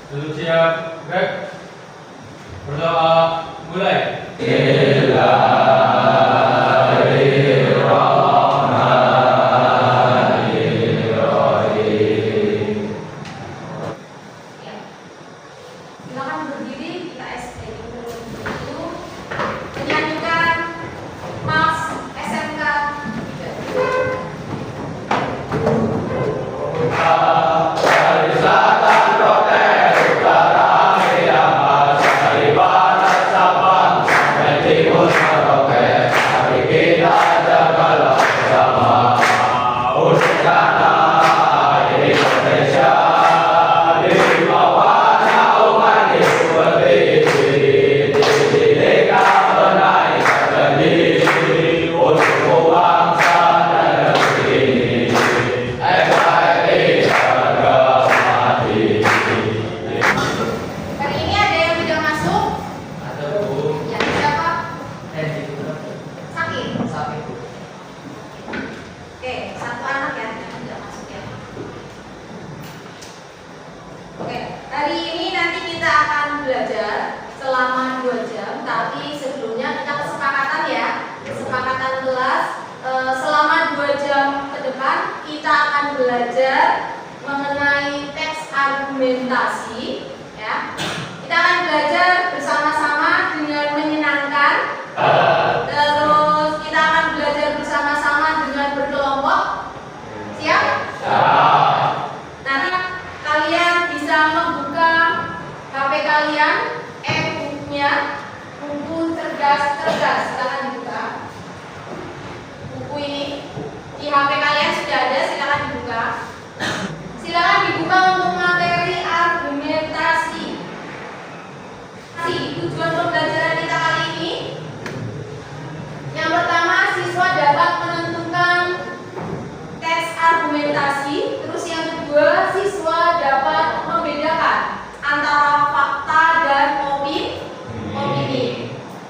Duduk siap, gerak. Berdoa, mulai. Silakan berdiri, kita STI dulu. Menyanyikan Mas SMK 3. Hari ini ada yang tidak masuk? Ada Bu. Ya, siapa? Sakit. Sakit Bu. Oke, satu anak ya yang tidak masuk ya. Oke, hari ini nanti kita akan belajar selama 2 jam, tapi sebelumnya kita kesepakatan ya, kesepakatan kelas selama 2 jam ke depan kita akan belajar mengenai teks argumentasi ya. Kita akan belajar bersama-sama dengan menyenangkan. Terus kita akan belajar bersama-sama dengan berkelompok. Siap? Nanti kalian bisa membuka HP kalian, bukunya, buku cerdas. Silakan dibuka. Buku ini di HP kalian sudah ada, silakan dibuka. Silakan dibuka untuk materi argumentasi. Tujuan pembelajaran kita kali ini, yang pertama siswa dapat menentukan teks argumentasi. Terus yang kedua siswa dapat membedakan antara fakta dan opini.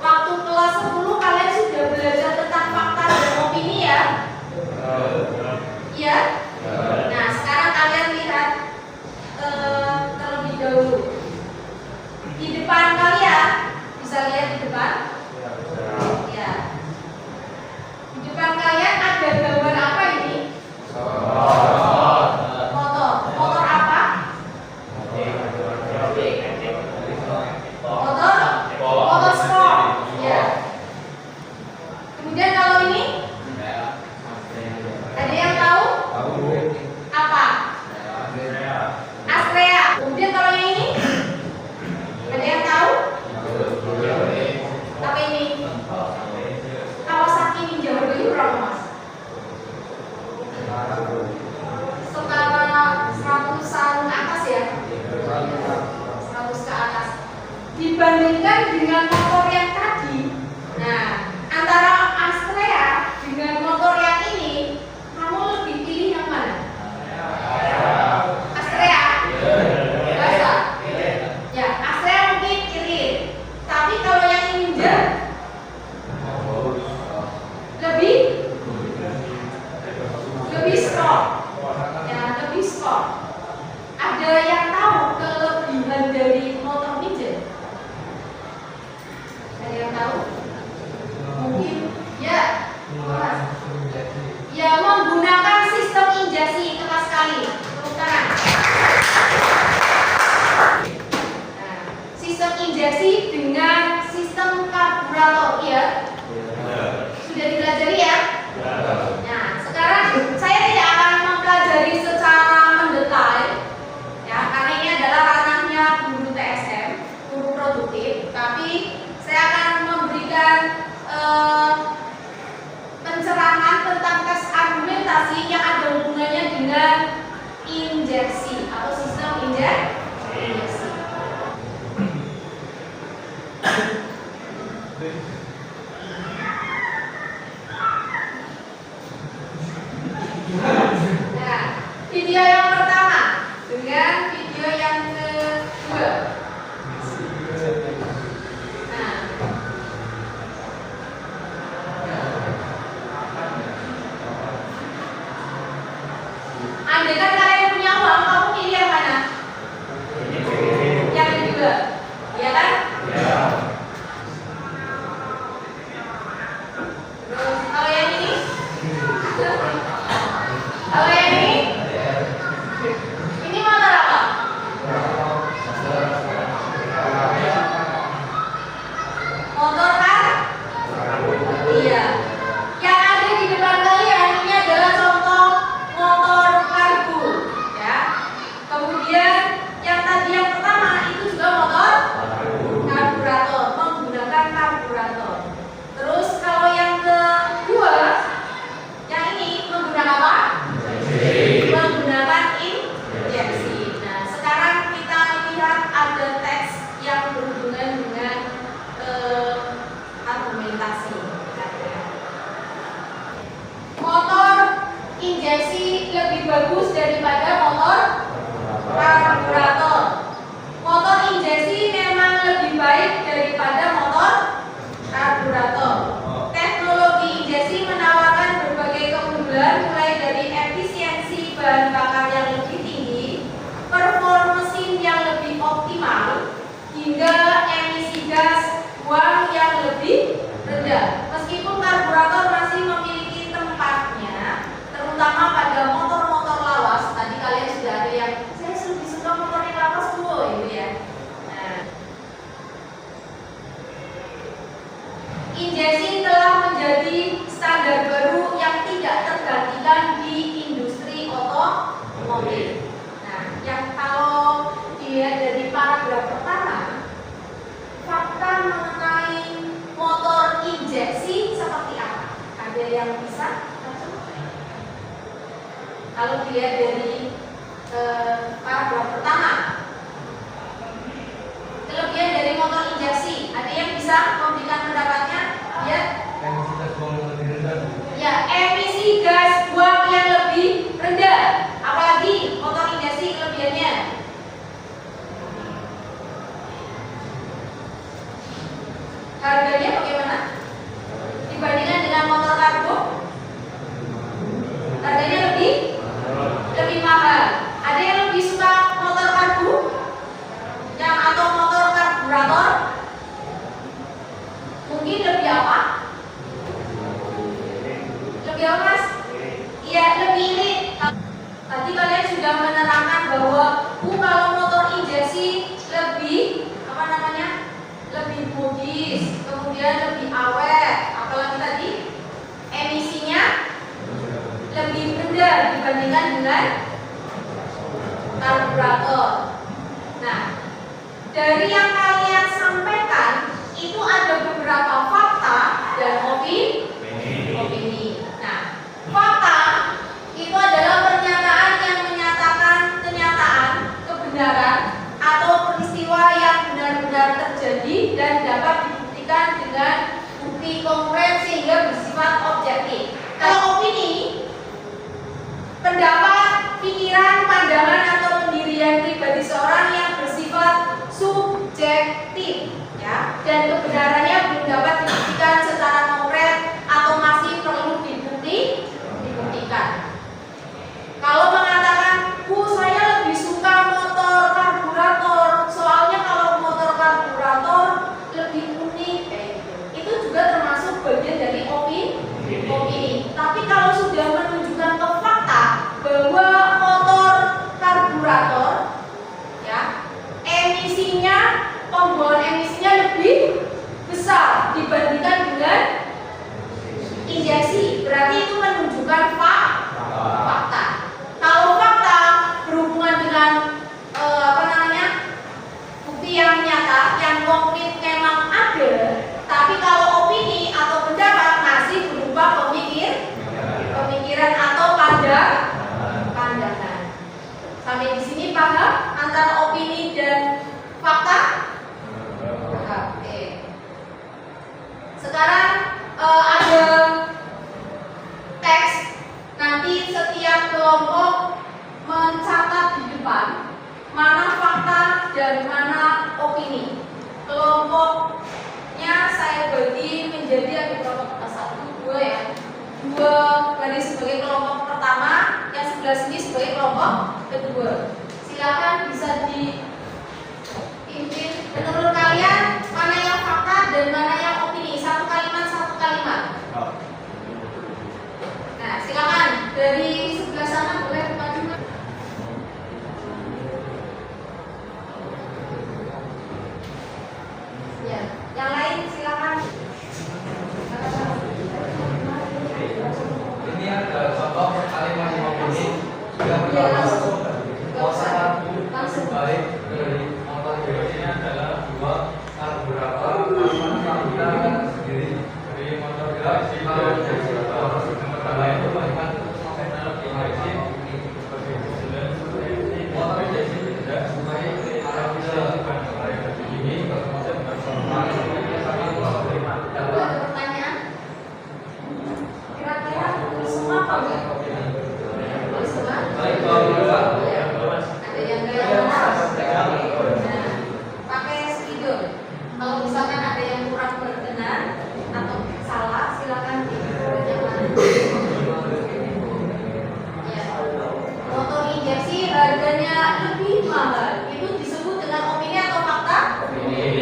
Waktu kelas 10 kalian sudah belajar tentang fakta dan opini ya? Iya? Nah sekarang kalian lihat terlebih dahulu. Di depan kalian, bisa lihat di depan? Ya. Di depan kalian ada gambar apa ini? Motor. Motor apa? Motor sport. Ya. Kemudian kalau ini, ada yang tahu? Apa? Astrea. Kemudian kalau yang ini? Ada yang tahu? Apa ini? Kawasaki Ninja harganya berapa mas? Setara 100-an ke atas ya? 100 ke atas. Dibandingkan dengan motor yang tadi, nah antara Astrea dengan motor yang ini, kamu lebih pilih yang mana? Astrea? Biasa? Ya, Astrea mungkin irit. Tapi kalau yang Ninja lebih sport. Ya, lebih sport. Ada yang tahu kelebihan dari motor Ninja? Ada yang tahu? Mungkin ya. Ya, menggunakan sistem injeksi keras sekali. Tepuk tangan. Nah, sistem injeksi dengan sistem karburator, ya. Sudah dipelajari ya? Nah, sekarang saya tidak akan mempelajari secara mendetail, ya, karena ini adalah ranahnya guru TSM, guru produktif. Tapi saya akan memberikan pencerahan tentang tes argumentasi yang ada hubungannya dengan injeksi atau sistem injeksi. Nah, video yang pertama dengan video yang kedua. Nah, andai kan kalian punya uang, kamu yang bisa? Kalau dilihat dari paragraf pertama, kelebihan dari motor injeksi, ada yang bisa memberikan pendapatnya? Ya. Ya, emisi gas buang yang lebih rendah. Apalagi motor injeksi kelebihannya? Harganya bagaimana? Dibandingkan dengan motor karbo? Harganya lebih mahal. Ada yang lebih suka motor karbu? Yang atau motor karburator? Mungkin lebih apa? Lebih apa, Mas? Iya, lebih irit. Tadi kalian sudah menerangkan bahwa kalau motor injeksi lebih apa namanya? Lebih modis, kemudian lebih awet. Apalagi tadi emisinya lebih rendah dibandingkan dengan karburator. Nah, dari yang kalian sampaikan itu ada beberapa fakta dan opini. Nah, fakta itu adalah pernyataan yang menyatakan kenyataan, kebenaran atau peristiwa yang benar-benar terjadi dan dapat dibuktikan dengan bukti konkret sehingga bersifat objektif. Kalau opini, pendapat, pikiran, pandangan atau pendirian pribadi seorang yang bersifat subjektif, ya, dan kebenarannya belum dapat dibuktikan secara konkret atau masih perlu dibuktikan. Kalau mengatakan, saya lebih suka motor karburator, soalnya kalau motor karburator lebih unik, itu juga termasuk bagian dari opini. Tapi kalau sudah menunjukkan ke fakta bahwa motor karburator, ya, pembuangan emisinya lebih besar dibandingkan dengan injeksi, berarti itu menunjukkan fakta. Kalau fakta berhubungan dengan bukti yang nyata, yang konkret memang ada, tapi kalau opini atau pendapat masih berupa pemikiran atau pandangan. Sampai di sini paham antara opini dan fakta? Oke. Sekarang ada teks. Nanti setiap kelompok mencatat di depan mana fakta dan mana opini. Kelompoknya saya bagi menjadi ada kelompok 1, 2 ya. 2 garis sebagai kelompok pertama, yang sebelah sini sebagai kelompok kedua. Silakan bisa dipimpin. Menurut kalian mana yang fakta dan mana yang opini? Satu kalimat. Nah, silakan dari sebelah sana boleh maju. Ya, yang lain silakan. Ini ada contoh kalimat yang opini yang langsung baik dari motor ini adalah 2 karburator kita sendiri dari motor gerak kalau yang lain itu banyak teknologi motor injeksi tidak sesuai arah bisa ini kemudian Ada pertanyaan? Kira-kira semua apa enggak? Semua? Ada yang gaya nah, pakai spidol. Kalau misalkan ada yang kurang berkenan atau salah, silakan dibuat yang mana. Ya. Motor injeksi harganya lebih mahal. Itu disebut dengan opini atau fakta?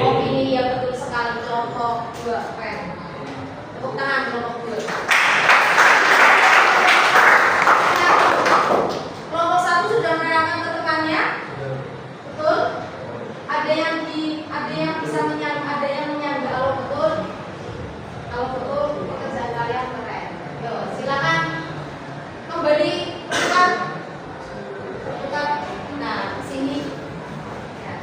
Opini, ya betul sekali. Kelompok 2 pen. Tepuk tangan kelompok 2. Kelompok 1 sudah menerangkan keterangannya. Betul? Ada yang bisa ada yang menyanggah. Kalau betul pekerjaan kalian keren. Yo, silakan kembali bukan. Nah, sini. Ya.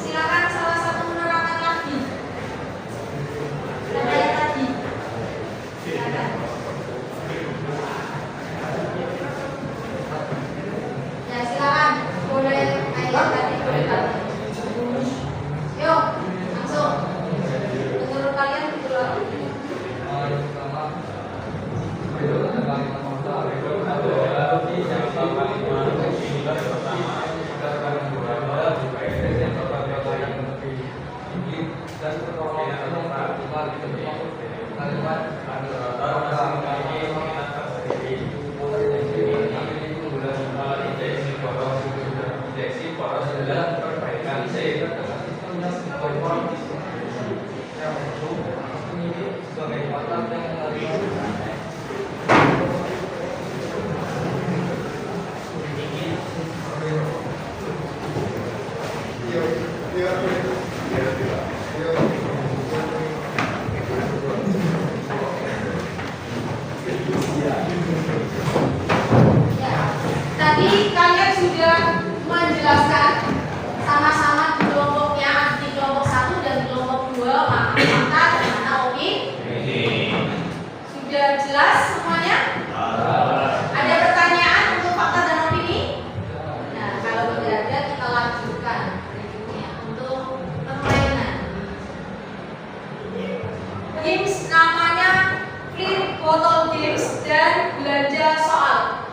Silakan salah satu menerangkan lagi. tadi boleh tanya. Yuk, langsung. Menurut kalian gitu loh. Yang pertama, itu ada kalimat masalah. Itu ada yang pertama kita akan beberapa yang beberapa yang lebih tinggi dan pertolongan kalimat Tadi kalian sudah menjelaskan sama-sama di kelompoknya, di kelompok 1 dan di kelompok 2 mana fakta dan mana opini. Sudah jelas semuanya? Ada pertanyaan untuk fakta dan opini? Nah, kalau tidak ada kita lanjutkan berikutnya untuk permainan. Games namanya flip bottle games dan belanja soal.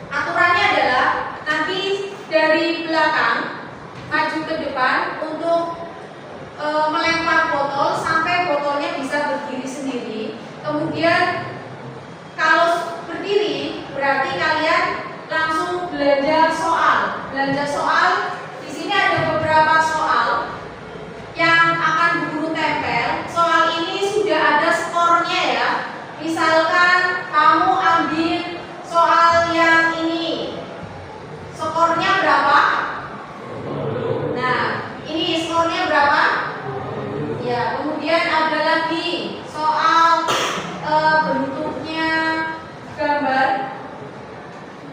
Aturannya adalah nanti dari belakang maju ke depan untuk melempar botol sampai botolnya bisa berdiri sendiri. Kemudian kalau berdiri berarti kalian langsung belanja soal. Belanja soal di sini ada beberapa soal yang akan guru tempel. Soal ini sudah ada skornya ya. Misalkan kamu ambil soal yang ini, skornya berapa? Nah, ini skornya berapa? Ya, kemudian ada lagi soal bentuknya gambar.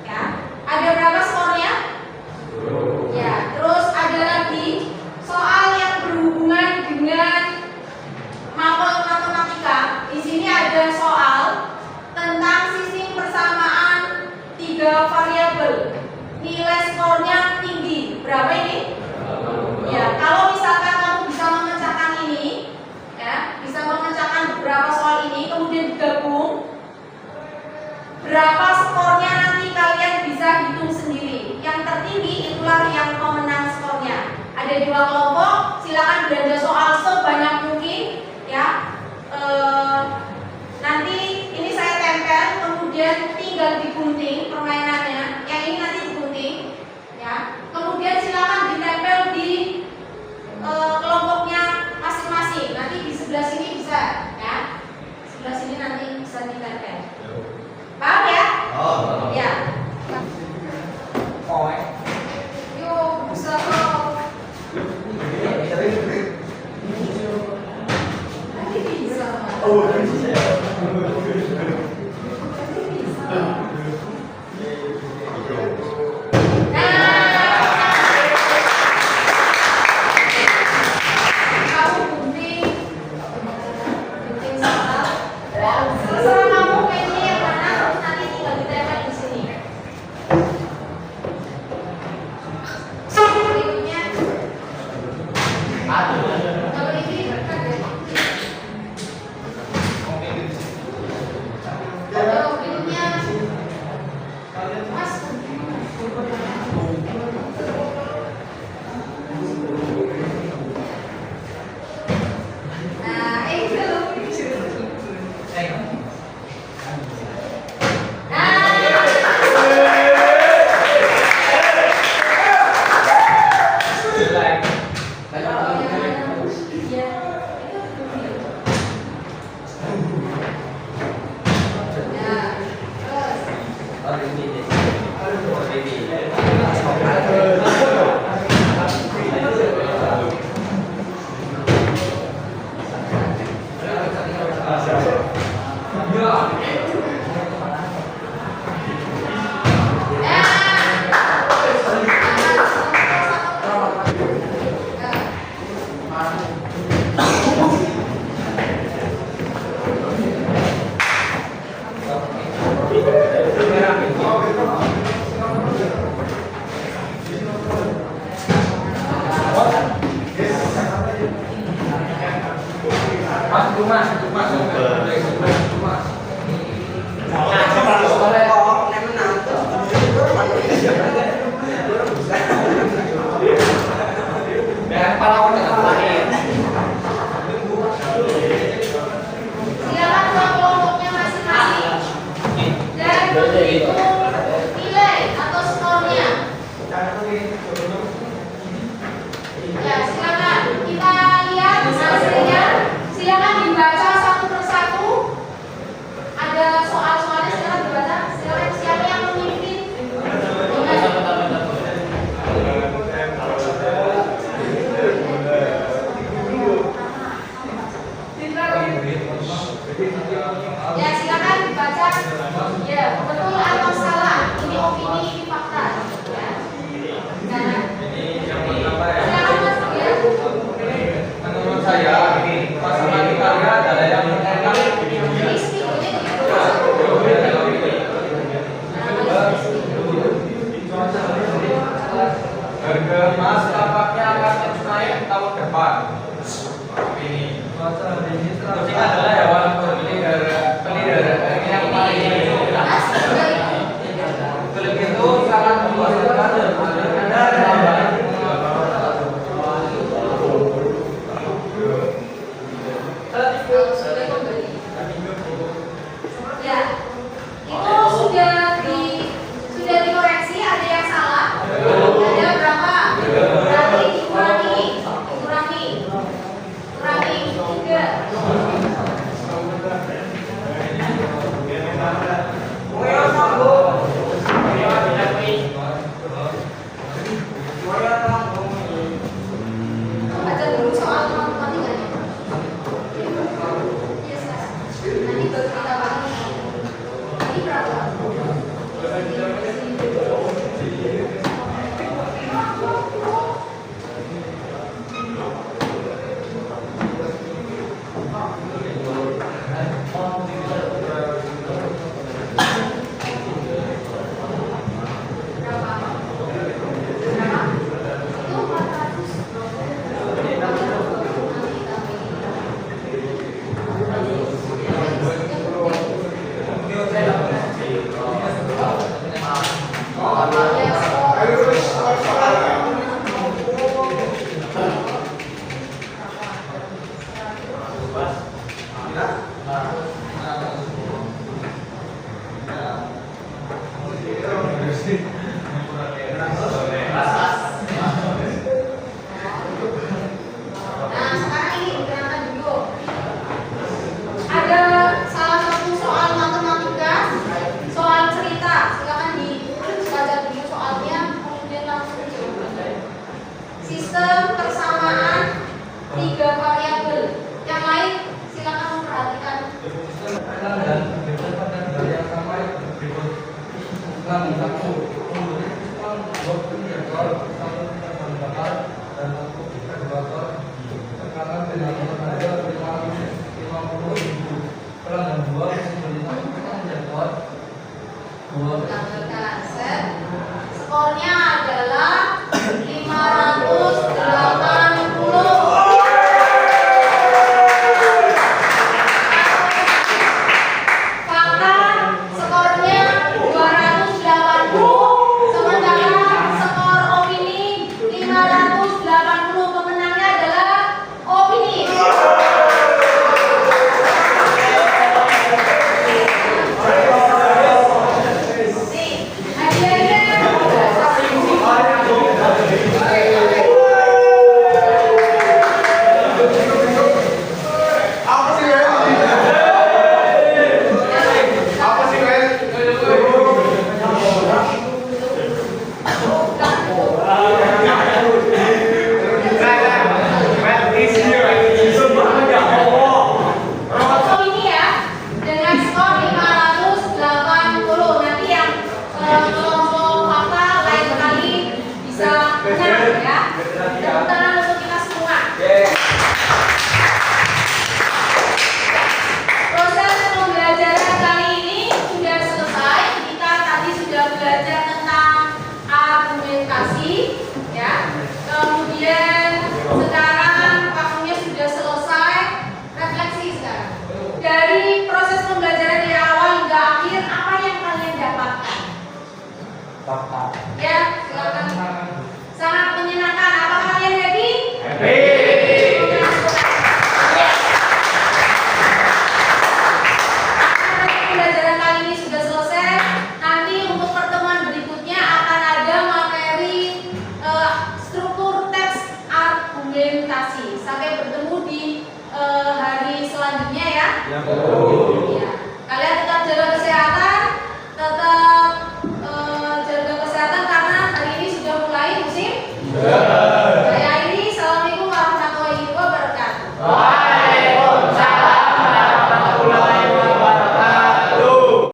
Ya, ada berapa skornya? Ya, terus ada lagi soal yang berhubungan dengan mapel matematika. Di sini ada soal tentang sistem persamaan 3 variabel. Nilai skornya tinggi. Berapa ini? Ya, kalau misalkan kamu bisa memecahkan ini, ya, bisa memecahkan beberapa soal ini, kemudian digabung, berapa skornya nanti kalian bisa hitung sendiri. Yang tertinggi itulah yang pemenang skornya. Ada 2 kelompok, silakan belanja soal sebanyak mungkin, ya. Nanti ini saya tempel, kemudian tinggal digunting permainannya. Yang ini nanti digunting, ya. Kemudian silakan ditempel di kelompoknya masing-masing. Nanti di sebelah sini bisa, ya. Sebelah sini nanti bisa ditempel. Paham ya? Oh. Ya. Yuk, bisa kok. Nanti bisa. Oh, bisa. fakta. Ya. Nah, Ini yang pertama ya. silakan Mas ya. Menurut saya ini pasangan karya adalah yang enak. Ini speakernya gitu. Harga emas tampaknya akan terus naik tahun depan. Ini kucing adalah hewan pelihara yang paling Mas, kulit itu sangat membosankan dan lambat. sudah kembali. Ya, itu sudah dikoreksi, ada yang salah. Ada berapa? Berarti dikurangi 3. Baca dulu soal matematikanya. Yes, Mas. Nanti baru kita bahas. Ini berapa? Berapa? Itu 400. Nah, sekarang ini diterangkan dulu. Ada salah satu soal matematika, soal cerita. Silakan dibaca dulu soalnya, kemudian langsung jawab. Sistem persamaan 3 variabel. Yang lain silakan memperhatikan. Dan pada gaya sampai berikut. Satu, dua pendekar, satu pendekar, dan satu pendekar. Sekarang dengan tenaga 50.000 kurang dan 2 pendekar, Tambahkan set. Skornya adalah 580. Fakta skornya 280, sementara skor opini 580. Pemenangnya adalah opini. Nih, hadiahnya ini ya, dengan skor 580. Nanti yang kelompok fakta lain kali bisa menang ya. Tepuk tangan untuk kita semua. Proses pembelajaran kali ini sudah selesai. Kita tadi sudah belajar tentang argumentasi, ya. Kemudian sekarang waktunya sudah selesai. Refleksi sekarang. Dari proses pembelajaran dari awal hingga akhir, apa yang kalian dapatkan? Ya, silakan. Sangat menyenangkan. Apa kalian happy? Karena pembelajaran kali ini sudah selesai. Nanti untuk pertemuan berikutnya akan ada materi struktur teks argumentasi. Sampai bertemu di hari selanjutnya ya.